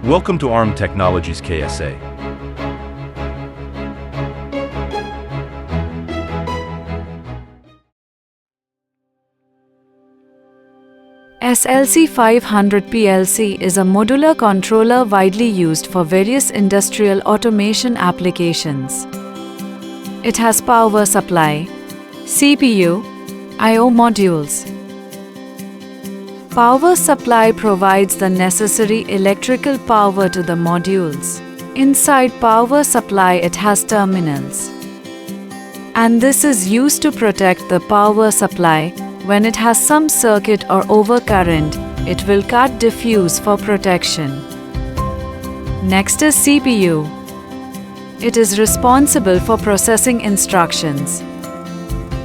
Welcome to ARM Technologies KSA. SLC 500 PLC is a modular controller widely used for various industrial automation applications. It has power supply, CPU, I/O modules. Power supply provides the necessary electrical power to the modules. Inside power supply it has terminals. And this is used to protect the power supply. When it has some circuit or overcurrent, it will cut diffuse for protection. Next is CPU. It is responsible for processing instructions,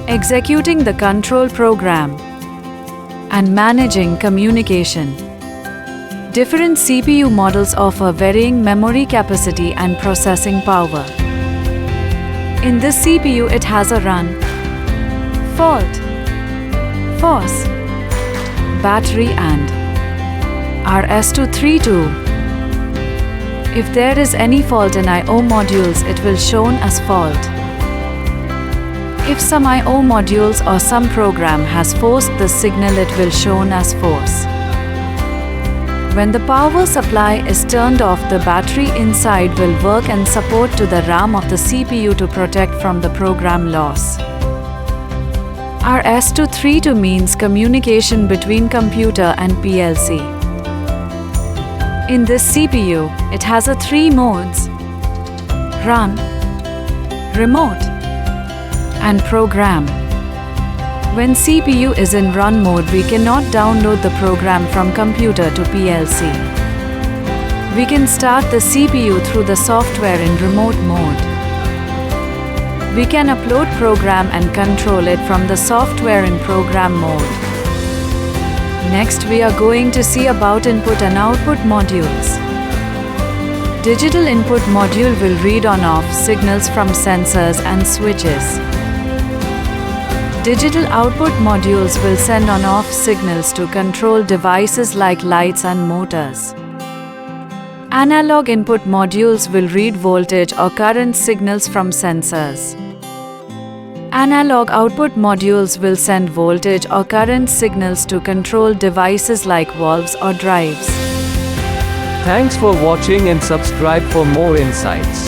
executing the control program, and managing communication. Different CPU models offer varying memory capacity and processing power. In this CPU it has a run, fault, force, battery and RS232. If there is any fault in I/O modules, it will shown as fault. If some I/O modules or some program has forced the signal, it will shown as force. When the power supply is turned off, the battery inside will work and support to the RAM of the CPU to protect from the program loss. RS232 means communication between computer and PLC. In this CPU, it has a 3 modes: run, remote, and program. When CPU is in run mode, we cannot download the program from computer to PLC. We can start the CPU through the software in remote mode. We can upload program and control it from the software in program mode. Next, we are going to see about input and output modules. Digital input module will read on-off signals from sensors and switches. Digital output modules will send on-off signals to control devices like lights and motors. Analog input modules will read voltage or current signals from sensors. Analog output modules will send voltage or current signals to control devices like valves or drives. Thanks for watching and subscribe for more insights.